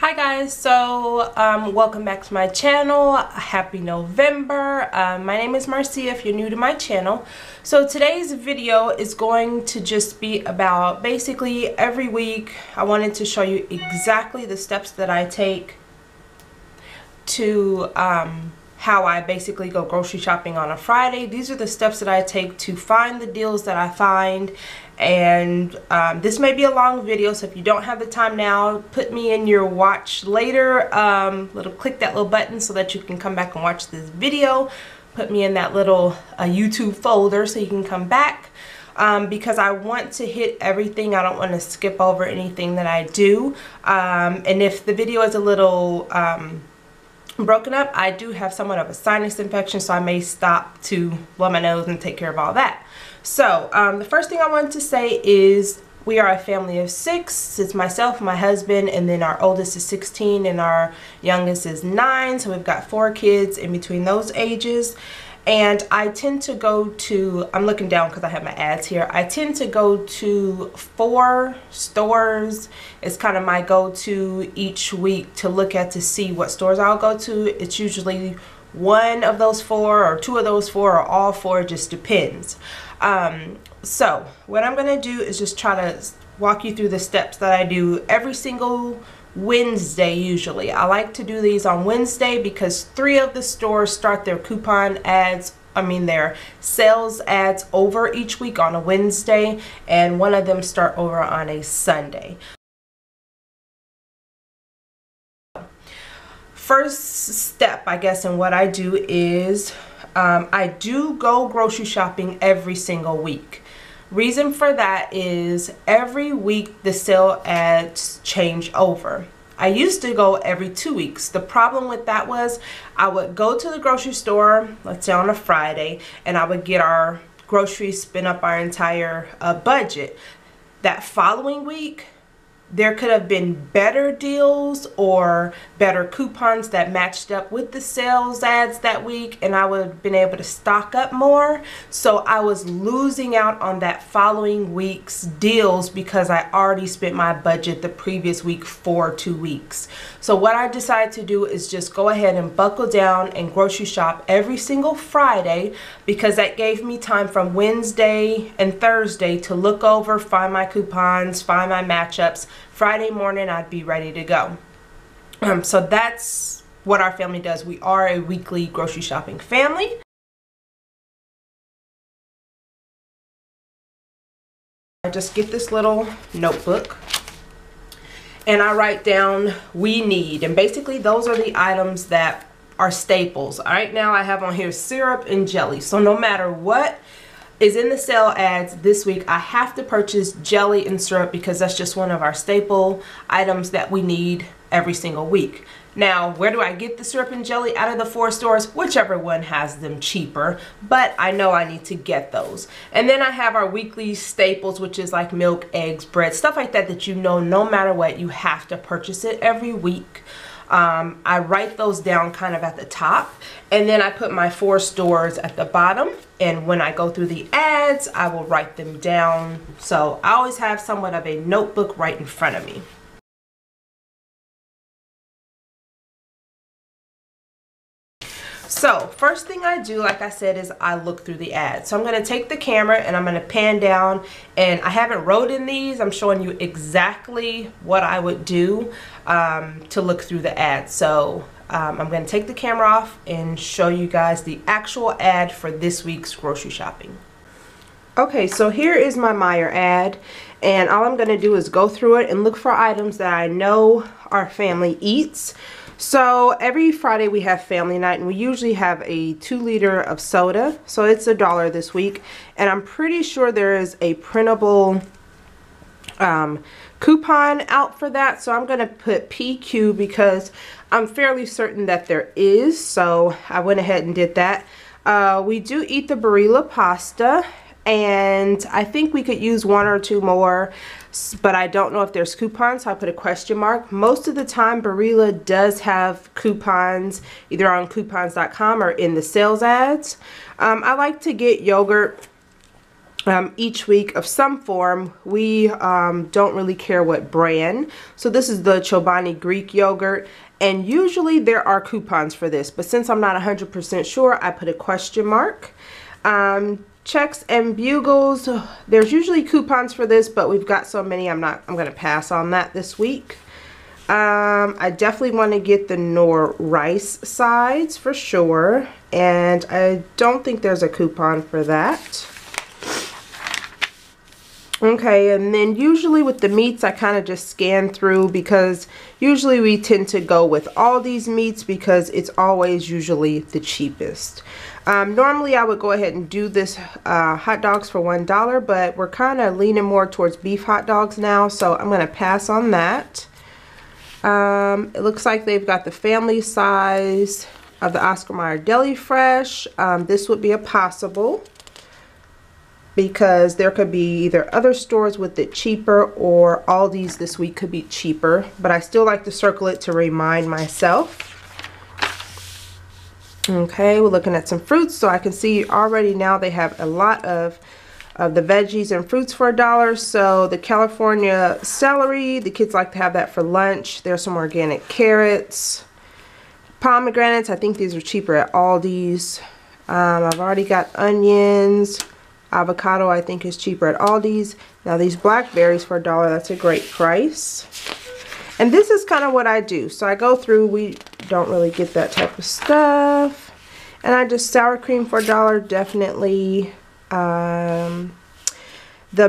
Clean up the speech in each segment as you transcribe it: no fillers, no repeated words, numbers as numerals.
Hi guys, so welcome back to my channel. Happy November. My name is Marcia if you're new to my channel. So today's video is going to just be about basically every week I wanted to show you exactly the steps that I take to how I basically go grocery shopping on a Friday. These are the steps that I take to find the deals that I find. And this may be a long video, so if you don't have the time now, put me in your watch later. Click that little button so that you can come back and watch this video. Put me in that little YouTube folder so you can come back, because I want to hit everything. I don't want to skip over anything that I do. And if the video is a little broken up, I do have somewhat of a sinus infection, so I may stop to blow my nose and take care of all that. So the first thing I wanted to say is we are a family of 6. It's myself, my husband, and then our oldest is 16 and our youngest is 9. So we've got 4 kids in between those ages. And I tend to go to, I'm looking down because I have my ads here. I tend to go to 4 stores. It's kind of my go-to each week to look at to see what stores I'll go to. It's usually one of those 4 or 2 of those 4 or all 4, it just depends. So what I'm going to do is just try to walk you through the steps that I do every single Wednesday. Usually I like to do these on Wednesday because 3 of the stores start their coupon ads, their sales ads over each week on a Wednesday, and 1 of them start over on a Sunday. First step, I guess, in what I do is I do go grocery shopping every single week. Reason for that is every week the sale ads change over. I used to go every 2 weeks. The problem with that was I would go to the grocery store, let's say on a Friday, and I would get our groceries, spend up our entire budget. That following week, there could have been better deals or better coupons that matched up with the sales ads that week, and I would have been able to stock up more. So I was losing out on that following week's deals because I already spent my budget the previous week for 2 weeks. So what I decided to do is just go ahead and buckle down and grocery shop every single Friday, because that gave me time from Wednesday and Thursday to look over, find my coupons, find my matchups. Friday morning I'd be ready to go. So that's what our family does. We are a weekly grocery shopping family. I just get this little notebook and I write down we need, and basically those are the items that are staples. Right now I have on here syrup and jelly, so no matter what is in the sale ads this week, I have to purchase jelly and syrup because that's just one of our staple items that we need every single week. Now, where do I get the syrup and jelly? Out of the 4 stores, whichever one has them cheaper, but I know I need to get those. And then I have our weekly staples, which is like milk, eggs, bread, stuff like that, that you know no matter what, you have to purchase it every week. I write those down kind of at the top, and then I put my 4 stores at the bottom, and when I go through the ads I will write them down. So I always have somewhat of a notebook right in front of me. So first thing I do, like I said, is I look through the ads. So I'm going to take the camera and I'm going to pan down, and I haven't wrote in these. I'm showing you exactly what I would do to look through the ads. So I'm going to take the camera off and show you guys the actual ad for this week's grocery shopping. Okay, so here is my Meijer ad, and all I'm going to do is go through it and look for items that I know our family eats. So every Friday we have family night, and we usually have a 2-liter of soda. So it's $1 this week, and I'm pretty sure there is a printable coupon out for that. So I'm going to put PQ because I'm fairly certain that there is. So I went ahead and did that. We do eat the Barilla pasta, and I think we could use 1 or 2 more, but I don't know if there's coupons, so I put a question mark. Most of the time Barilla does have coupons either on coupons.com or in the sales ads. I like to get yogurt each week of some form. We don't really care what brand. So this is the Chobani Greek yogurt, and usually there are coupons for this, but since I'm not 100% sure, I put a question mark. Chex and Bugles, there's usually coupons for this, but we've got so many I'm gonna pass on that this week. I definitely want to get the Knorr rice sides for sure, and I don't think there's a coupon for that. Okay, and then usually with the meats I kind of just scan through, because usually we tend to go with all these meats because it's always usually the cheapest. Normally I would go ahead and do this hot dogs for $1, but we're kind of leaning more towards beef hot dogs now, so I'm going to pass on that. It looks like they've got the family size of the Oscar Mayer Deli Fresh. This would be a possible, because there could be either other stores with it cheaper, or Aldi's this week could be cheaper, but I still like to circle it to remind myself. Okay, we're looking at some fruits, so I can see already now they have a lot of the veggies and fruits for $1. So the California celery, the kids like to have that for lunch. There's some organic carrots, pomegranates. I think these are cheaper at Aldi's. I've already got onions. Avocado I think is cheaper at Aldi's. Now these blackberries for $1, that's a great price. And this is kind of what I do. So I go through, we don't really get that type of stuff. And I just sour cream for $1, definitely. The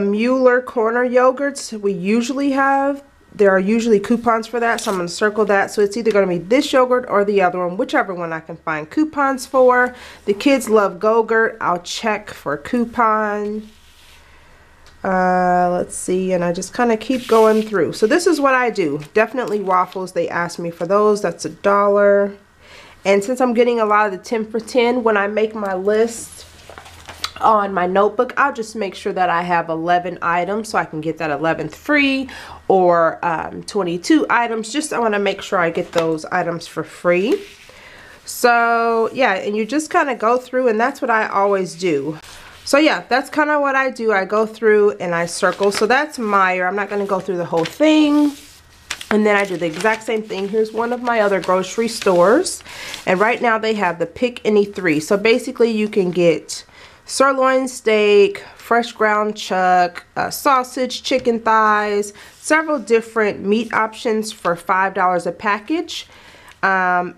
Mueller corner yogurts we usually have. There are usually coupons for that, so I'm going to circle that. So it's either going to be this yogurt or the other one, whichever one I can find coupons for. The kids love Go-Gurt. I'll check for a coupon. Let's see, and I just kind of keep going through. So this is what I do. Definitely waffles. They asked me for those. That's $1. And since I'm getting a lot of the 10 for 10, when I make my list on my notebook, I'll just make sure that I have 11 items so I can get that 11th free, or 22 items. Just I want to make sure I get those items for free. So yeah, and you just kind of go through, and that's what I always do. So yeah, that's kind of what I do. I go through and I circle. So that's Meijer. I'm not going to go through the whole thing. And then I do the exact same thing. Here's one of my other grocery stores, and right now they have the Pick Any 3. So basically you can get sirloin steak, fresh ground chuck, sausage, chicken thighs, several different meat options for $5 a package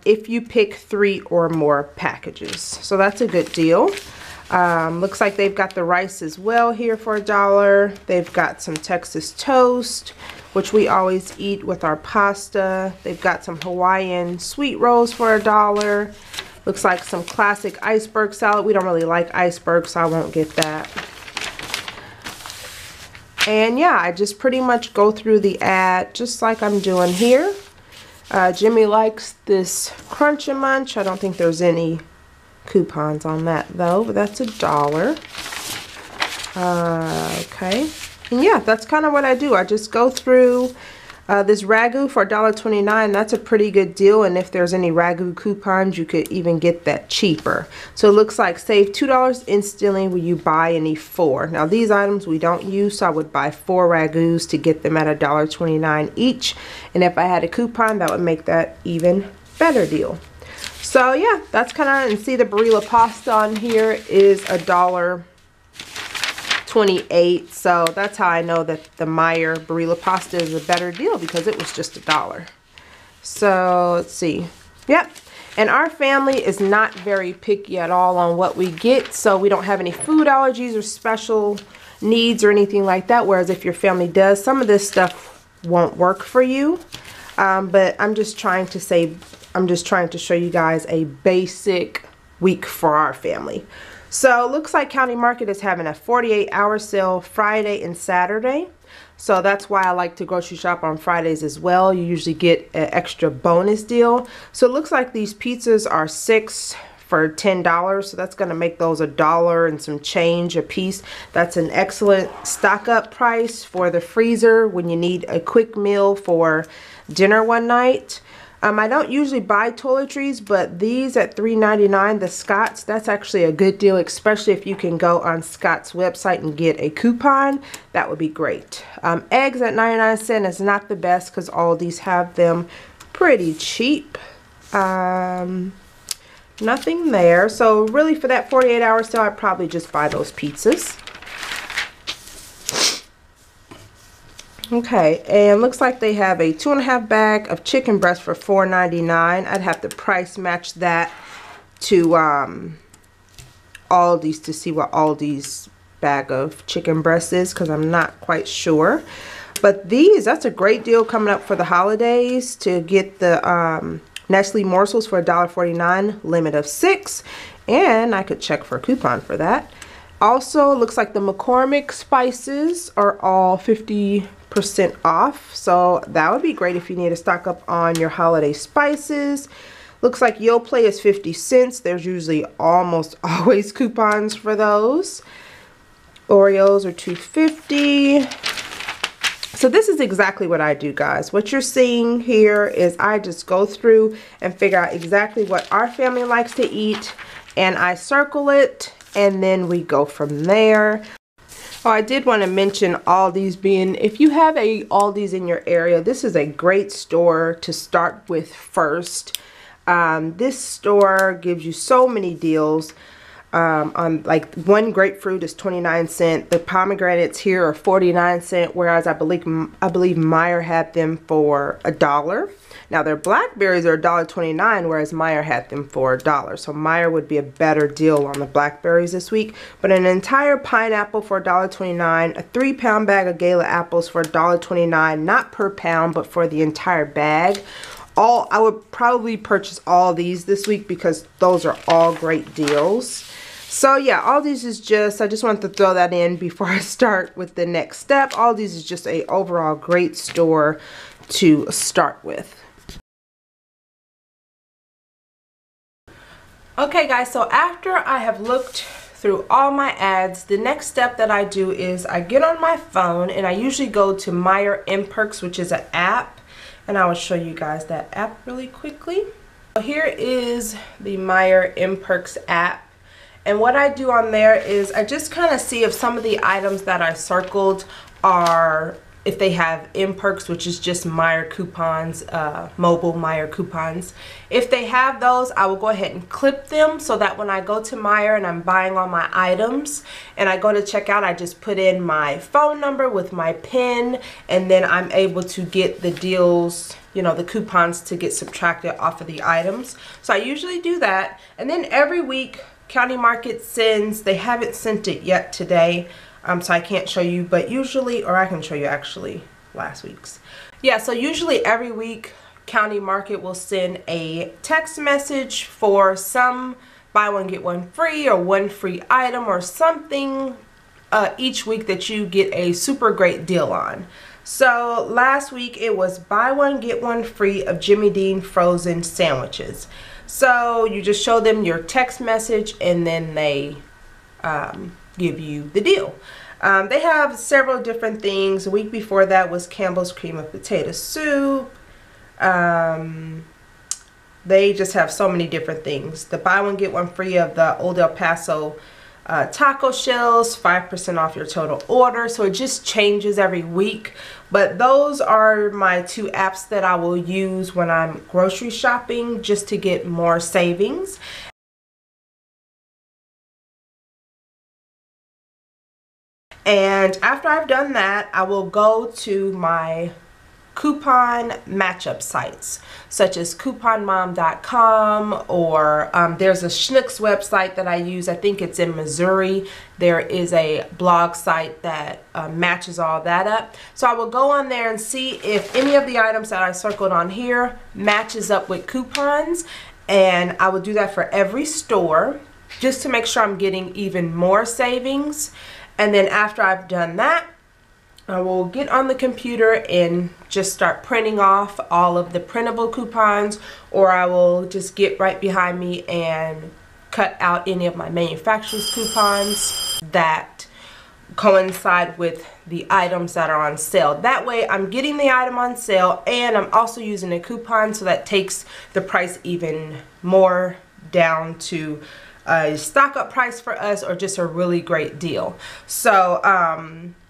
if you pick 3 or more packages. So that's a good deal. Looks like they've got the rice as well here for $1. They've got some Texas toast, which we always eat with our pasta. They've got some Hawaiian sweet rolls for $1. Looks like some classic iceberg salad. We don't really like iceberg, so I won't get that. And yeah, I just pretty much go through the ad just like I'm doing here. Jimmy likes this Crunch and Munch. I don't think there's any coupons on that though, but that's $1. Okay, and yeah, that's kind of what I do. I just go through this Ragu for $1.29. That's a pretty good deal, and if there's any Ragu coupons, you could even get that cheaper. So it looks like save $2 instantly when you buy any 4. Now these items we don't use, so I would buy 4 Ragus to get them at $1.29 each, and if I had a coupon, that would make that even better deal. So yeah, that's kind of, and see the Barilla pasta on here is $1.28. So that's how I know that the Meijer Barilla pasta is a better deal, because it was just $1. So let's see. Yep. And our family is not very picky at all on what we get. So we don't have any food allergies or special needs or anything like that. Whereas if your family does, some of this stuff won't work for you. But I'm just trying to show you guys a basic week for our family. So it looks like County Market is having a 48-hour sale Friday and Saturday. So that's why I like to grocery shop on Fridays as well. You usually get an extra bonus deal. So it looks like these pizzas are 6 for $10. So that's going to make those $1 and some change a piece. That's an excellent stock up price for the freezer when you need a quick meal for dinner one night. I don't usually buy toiletries, but these at $3.99, the Scott's, that's actually a good deal, especially if you can go on Scott's website and get a coupon. That would be great. Eggs at 99 cents is not the best because all these have them pretty cheap. Nothing there. So really for that 48-hour sale, I'd probably just buy those pizzas. Okay, and looks like they have a 2.5 bag of chicken breast for $4.99. I'd have to price match that to Aldi's to see what Aldi's bag of chicken breast is, because I'm not quite sure. But these, that's a great deal coming up for the holidays to get the Nestle morsels for $1.49, limit of 6, and I could check for a coupon for that. Also, looks like the McCormick spices are all 50% off, so that would be great if you need to stock up on your holiday spices. Looks like Yoplait is 50 cents. There's usually almost always coupons for those. Oreos are $2.50. So this is exactly what I do, guys. What you're seeing here is I just go through and figure out exactly what our family likes to eat, and I circle it, and then we go from there. Oh, I did want to mention Aldi's being, if you have a Aldi's in your area, this is a great store to start with first. This store gives you so many deals. On like one grapefruit is 29 cents. The pomegranates here are 49 cents, whereas I believe Meijer had them for $1. Now their blackberries are $1.29, whereas Meijer had them for $1. So Meijer would be a better deal on the blackberries this week. But an entire pineapple for $1.29, a 3-pound bag of Gala apples for $1.29, not per pound, but for the entire bag. I would probably purchase all these this week because those are all great deals. So yeah, all these is just, I just wanted to throw that in before I start with the next step. All these is just a overall great store to start with. Okay guys, so after I have looked through all my ads, the next step that I do is I get on my phone and I usually go to Meijer MPerks, which is an app, and I will show you guys that app really quickly. So here is the Meijer MPerks app. And what I do on there is I just kind of see if some of the items that I circled are, if they have MPerks, which is just Meijer coupons, mobile Meijer coupons. If they have those, I will go ahead and clip them so that when I go to Meijer and I'm buying all my items and I go to checkout, I just put in my phone number with my PIN, and then I'm able to get the deals, you know, the coupons to get subtracted off of the items. So I usually do that, and then every week County Market sends, they haven't sent it yet today, so I can't show you, but usually, or I can show you actually last week's. Yeah, so usually every week County Market will send a text message for some buy one get one free or one free item or something each week that you get a super great deal on. So last week it was buy one get one free of Jimmy Dean frozen sandwiches. So you just show them your text message and then they give you the deal. They have several different things. The week before that was Campbell's cream of potato soup. They just have so many different things. The buy one get one free of the Old El Paso taco shells, 5% off your total order. So it just changes every week. But those are my two apps that I will use when I'm grocery shopping just to get more savings. And after I've done that, I will go to my coupon matchup sites such as couponmom.com, or there's a Schnucks website that I use. I think it's in Missouri. There is a blog site that matches all that up. So I will go on there and see if any of the items that I circled on here matches up with coupons, and I will do that for every store just to make sure I'm getting even more savings. And then after I've done that, I will get on the computer and just start printing off all of the printable coupons, or I will just get right behind me and cut out any of my manufacturer's coupons that coincide with the items that are on sale. That way I'm getting the item on sale and I'm also using a coupon, so that takes the price even more down to a stock up price for us, or just a really great deal. So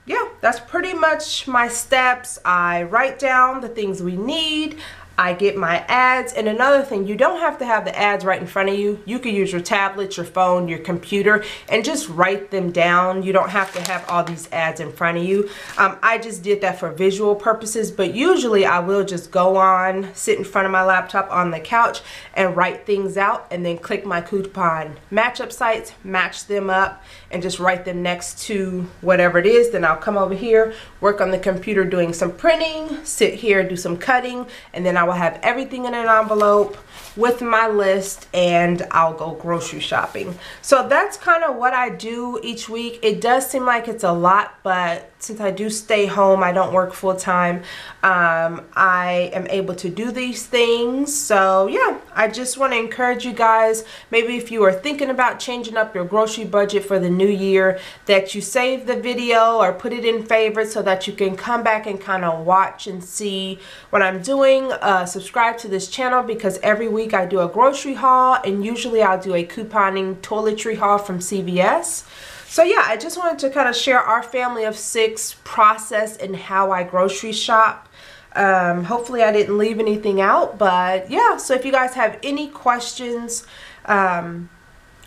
yeah, that's pretty much my steps. I write down the things we need. I get my ads. And another thing, you don't have to have the ads right in front of you. You can use your tablet, your phone, your computer, and just write them down. You don't have to have all these ads in front of you. I just did that for visual purposes, but usually I will just go on, sit in front of my laptop on the couch and write things out, and then click my coupon matchup sites, match them up, and just write them next to whatever it is. Then I'll come over here, work on the computer doing some printing, sit here, do some cutting, and then I will have everything in an envelope with my list, and I'll go grocery shopping. So that's kind of what I do each week. It does seem like it's a lot, but since I do stay home, I don't work full time, I am able to do these things. So yeah, I just want to encourage you guys, maybe if you are thinking about changing up your grocery budget for the new year, that you save the video or put it in favorites so that you can come back and kind of watch and see what I'm doing. Subscribe to this channel, because every week I do a grocery haul, and usually I'll do a couponing toiletry haul from CVS. So yeah, I just wanted to kind of share our family of 6 process and how I grocery shop. Hopefully I didn't leave anything out, but yeah, so if you guys have any questions,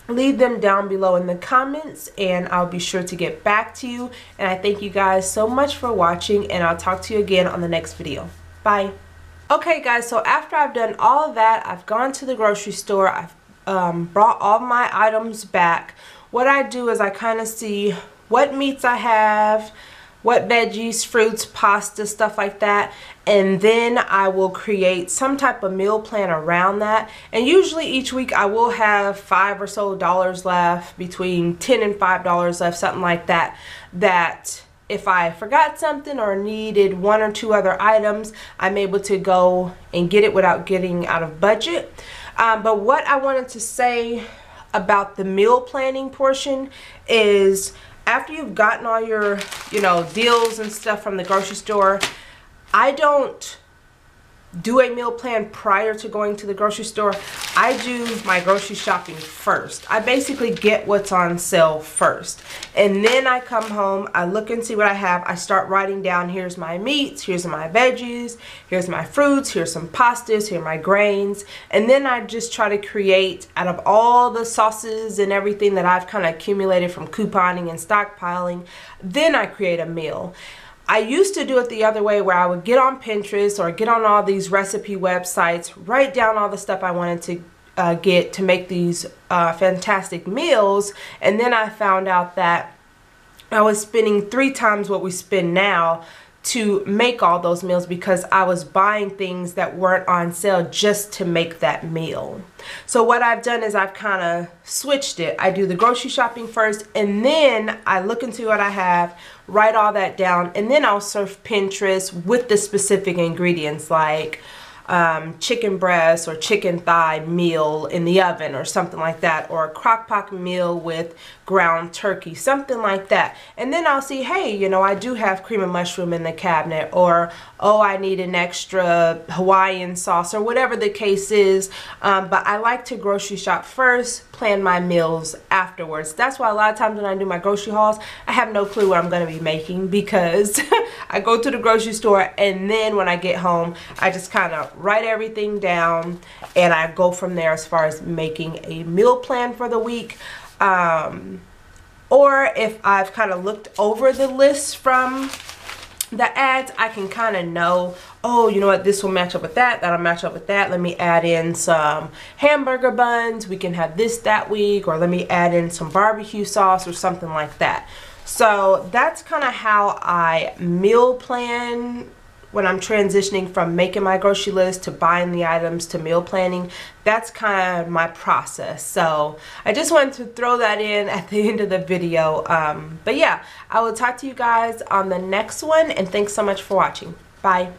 leave them down below in the comments and I'll be sure to get back to you. And I thank you guys so much for watching, and I'll talk to you again on the next video. Bye. Okay guys, so after I've done all of that, I've gone to the grocery store, I've brought all my items back. What I do is I kind of see what meats I have, what veggies, fruits, pasta, stuff like that, and then I will create some type of meal plan around that. And usually each week I will have $5 or so left, between $10 and $5 left, something like that, that if I forgot something or needed 1 or 2 other items, I'm able to go and get it without getting out of budget. But what I wanted to say about the meal planning portion is, after you've gotten all your, deals and stuff from the grocery store, I don't do a meal plan prior to going to the grocery store. I do my grocery shopping first. I basically get what's on sale first, and then I come home, I look and see what I have. I start writing down, here's my meats, here's my veggies, here's my fruits, here's some pastas, here are my grains, and then I just try to create, out of all the sauces and everything that I've kind of accumulated from couponing and stockpiling, then I create a meal. I used to do it the other way, where I would get on Pinterest or get on all these recipe websites, write down all the stuff I wanted to get to make these fantastic meals, and then I found out that I was spending 3 times what we spend now to make all those meals, because I was buying things that weren't on sale just to make that meal. So what I've done is I've kind of switched it. I do the grocery shopping first, and then I look into what I have, write all that down, and then I'll surf Pinterest with the specific ingredients, like chicken breast or chicken thigh meal in the oven or something like that, or a crock pot meal with ground turkey, something like that. And then I'll see, hey, I do have cream of mushroom in the cabinet, or oh, I need an extra Hawaiian sauce, or whatever the case is. But I like to grocery shop first, plan my meals afterwards. That's why a lot of times when I do my grocery hauls, I have no clue what I'm going to be making, because I go to the grocery store, and then when I get home, I just kind of write everything down and I go from there as far as making a meal plan for the week. Or if I've kind of looked over the list from the ads, I can kind of know, oh, you know what, this will match up with that, that'll match up with that. Let me add in some hamburger buns, we can have this that week, or let me add in some barbecue sauce or something like that. So that's kind of how I meal plan when I'm transitioning from making my grocery list to buying the items to meal planning. That's kind of my process. So I just wanted to throw that in at the end of the video. But yeah, I will talk to you guys on the next one, and thanks so much for watching. Bye.